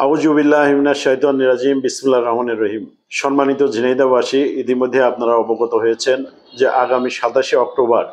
আউযুবিল্লাহি মিনাশ শাইতানির রাজিম বিসমিল্লাহির রহমানির রহিম। সম্মানিত ঝিনাইদহবাসী, ইতিমধ্যে আপনারা অবগত হয়েছেন যে আগামী ২৭শে অক্টোবর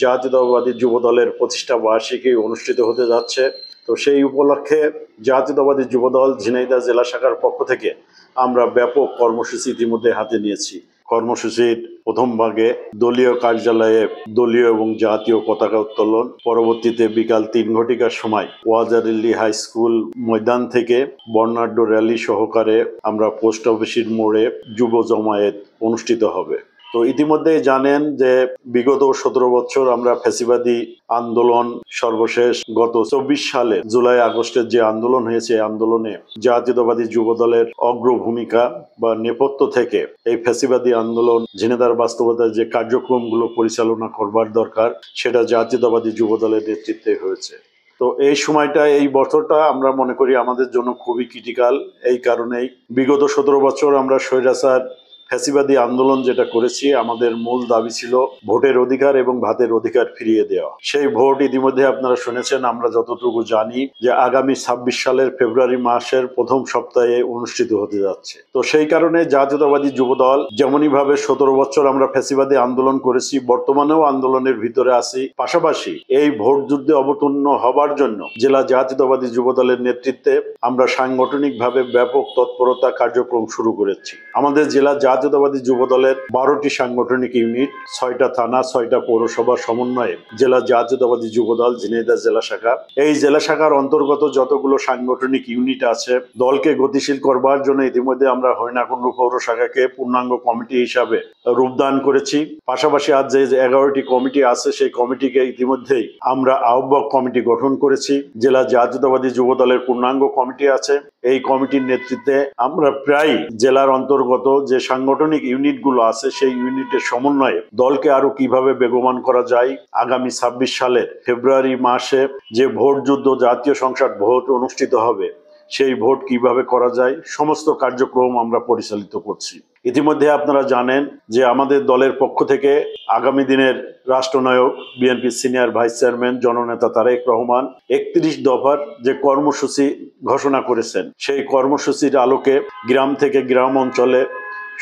জাতীয়তাবাদী যুব দলের প্রতিষ্ঠা বার্ষিকী অনুষ্ঠিত হতে যাচ্ছে। তো সেই উপলক্ষে জাতীয়তাবাদী যুব দল ঝিনাইদহ জেলা শাখার পক্ষ থেকে আমরা ব্যাপক কর্মসূচি ইতিমধ্যে হাতে নিয়েছি। কর্মসূচির প্রথম ভাগে দলীয় কার্যালয়ে দলীয় এবং জাতীয় পতাকা উত্তোলন, পরবর্তীতে বিকাল ৩ ঘটিকার সময় ওয়াজারিল্লি হাই স্কুল ময়দান থেকে বর্ণাঢ্য র্যালি সহকারে আমরা পোস্ট অফিসের মোড়ে যুব জমায়েত অনুষ্ঠিত হবে। তো ইতিমধ্যে জানেন যে বিগত ১৭ বছর আমরা ফ্যাসিবাদী আন্দোলন, সর্বশেষ গত ২৪ সালে জুলাই আগস্টের যে আন্দোলন হয়েছে, আন্দোলনে জাতীয়তাবাদী যুব দলের অগ্রভূমিকা বা নেপথ্য থেকে এই ফ্যাসিবাদী আন্দোলন ঝিনাইদহ বাস্তবতার যে কার্যক্রমগুলো পরিচালনা করবার দরকার সেটা জাতীয়তাবাদী যুব দলের নেতৃত্বে হয়েছে। তো এই সময়টা, এই বছরটা আমরা মনে করি আমাদের জন্য খুবই ক্রিটিক্যাল। এই কারণেই বিগত ১৭ বছর আমরা স্বৈরাচার ফ্যাসিবাদী আন্দোলন যেটা করেছি, আমাদের মূল দাবি ছিল ভোটের অধিকার এবং ভাতের অধিকার ফিরিয়ে দেওয়া। সেই ভোট ইতিমধ্যে আপনারা শুনেছেন, আমরা যতটুকু জানি যে আগামী ২৬ সালের ফেব্রুয়ারি মাসের প্রথম সপ্তাহে অনুষ্ঠিত হতে যাচ্ছে। তো সেই কারণে জাতীয়তাবাদী যুব দল যেমনই ভাবে ১৭ বছর আমরা ফ্যাসিবাদী আন্দোলন করেছি, বর্তমানেও আন্দোলনের ভিতরে আছি। পাশাপাশি এই ভোট যুদ্ধে অবতীর্ণ হবার জন্য জেলা জাতীয়তাবাদী যুব দলের নেতৃত্বে আমরা সাংগঠনিকভাবে ব্যাপক তৎপরতা কার্যক্রম শুরু করেছি। আমাদের জেলা জাতীয়তাবাদী যুব দলের ১২টি সাংগঠনিক ইউনিট, ৬টা থানা, ৬টা পৌরসভা সমন্বয়ে জেলা জাতীয়তাবাদী যুব দল ঝিনাইদহ জেলা শাখা। এই জেলা শাখার অন্তর্গত যতগুলো সাংগঠনিক ইউনিট আছে, দলকে গতিশীল করবার জন্য ইতিমধ্যে আমরা হরিণাকুণ্ডু পৌর শাখাকে পূর্ণাঙ্গ কমিটি হিসাবে রূপদান করেছি। পাশাপাশি আজ যে ১১টি কমিটি আছে, সেই কমিটিকে ইতিমধ্যেই আমরা আহ্বায়ক কমিটি গঠন করেছি। জেলা জাতীয়তাবাদী যুব দলের পূর্ণাঙ্গ কমিটি আছে। এই কমিটির নেতৃত্বে আমরা প্রায় জেলার অন্তর্গত যে সাংগঠনিক ইউনিটগুলো আছে, সেই ইউনিটের সমন্বয়ে দলকে আরো কিভাবে বেগবান করা যায়, আগামী ২৬ সালের ফেব্রুয়ারি মাসে যে ভোট যুদ্ধ, জাতীয় সংসদ ভোট অনুষ্ঠিত হবে, সেই ভোট কিভাবে করা যায়, সমস্ত কার্যক্রম আমরা পরিচালিত করছি। ইতিমধ্যে আপনারা জানেন যে আমাদের দলের পক্ষ থেকে আগামী দিনের রাষ্ট্রনায়ক বিএনপির সিনিয়র ভাইস চেয়ারম্যান জননেতা তারেক রহমান ৩১ দফার যে কর্মসূচি ঘোষণা করেছেন, সেই কর্মসূচির আলোকে গ্রাম থেকে গ্রাম অঞ্চলে,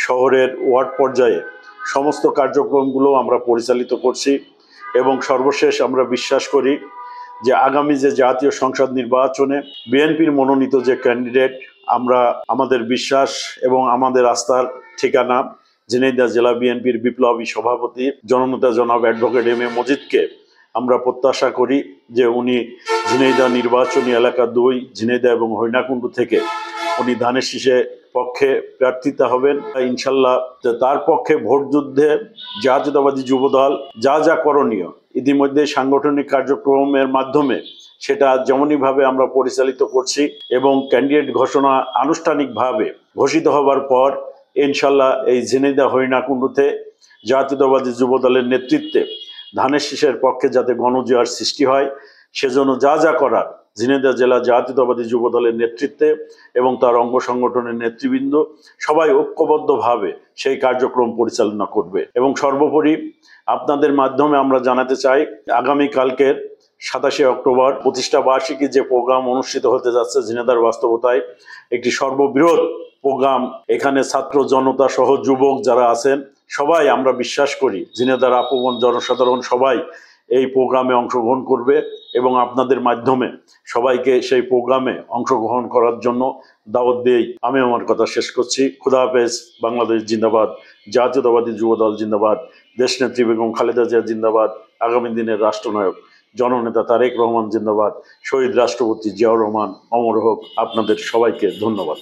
শহরের ওয়ার্ড পর্যায়ে সমস্ত কার্যক্রমগুলো আমরা পরিচালিত করছি। এবং সর্বশেষ আমরা বিশ্বাস করি যে আগামী যে জাতীয় সংসদ নির্বাচনে বিএনপির মনোনীত যে ক্যান্ডিডেট, আমরা আমাদের বিশ্বাস এবং আমাদের আস্থার ঠিকানা ঝিনাইদহ জেলা বিএনপির বিপ্লবী সভাপতি জননেতা জনাব অ্যাডভোকেট এম এ মজিদকে আমরা প্রত্যাশা করি যে উনি ঝিনাইদহ নির্বাচনী এলাকা ২ ঝিনাইদহ এবং হরিণাকুণ্ডু থেকে উনি ধানের শীষে পক্ষে প্রার্থিতা হবেন। ইনশাল্লাহ তার পক্ষে ভোট যুদ্ধে জাতীয়তাবাদী যুব দল যা যা করণীয় ইতিমধ্যে সাংগঠনিক কার্যক্রমের মাধ্যমে সেটা যেমনইভাবে আমরা পরিচালিত করছি এবং ক্যান্ডিডেট ঘোষণা আনুষ্ঠানিকভাবে ঘোষিত হবার পর ইনশাল্লাহ এই ঝিনাইদহ হরিণাকুণ্ডুতে জাতীয়তাবাদী যুব দলের নেতৃত্বে ধানের শীষের পক্ষে যাতে গণজোয়ার সৃষ্টি হয়, সেজন্য যা যা করার ঝিনাইদহ জেলা জাতীয়তাবাদী যুব দলের নেতৃত্বে এবং তার অঙ্গ সংগঠনের নেতৃবৃন্দ সবাই ঐক্যবদ্ধভাবে সেই কার্যক্রম পরিচালনা করবে। এবং সর্বোপরি আপনাদের মাধ্যমে আমরা জানাতে চাই, আগামীকালকের ২৭শে অক্টোবর প্রতিষ্ঠা বার্ষিকী যে প্রোগ্রাম অনুষ্ঠিত হতে যাচ্ছে ঝিনাইদহ বাস্তবতায়, একটি সর্ববৃহৎ প্রোগ্রাম। এখানে ছাত্র জনতা সহ যুবক যারা আছেন সবাই, আমরা বিশ্বাস করি ঝিনাইদহর আপন জনসাধারণ সবাই এই প্রোগ্রামে অংশগ্রহণ করবে এবং আপনাদের মাধ্যমে সবাইকে সেই প্রোগ্রামে অংশগ্রহণ করার জন্য দাওয়াত দিয়েই আমি আমার কথা শেষ করছি। খুদা হাফেজ। বাংলাদেশ জিন্দাবাদ। জাতীয়তাবাদী যুব দল জিন্দাবাদ। দেশনেত্রী বেগম খালেদা জিয়া জিন্দাবাদ। আগামী দিনের রাষ্ট্রনায়ক জননেতা তারেক রহমান জিন্দাবাদ। শহীদ রাষ্ট্রপতি জিয়াউর রহমান অমর হোক। আপনাদের সবাইকে ধন্যবাদ।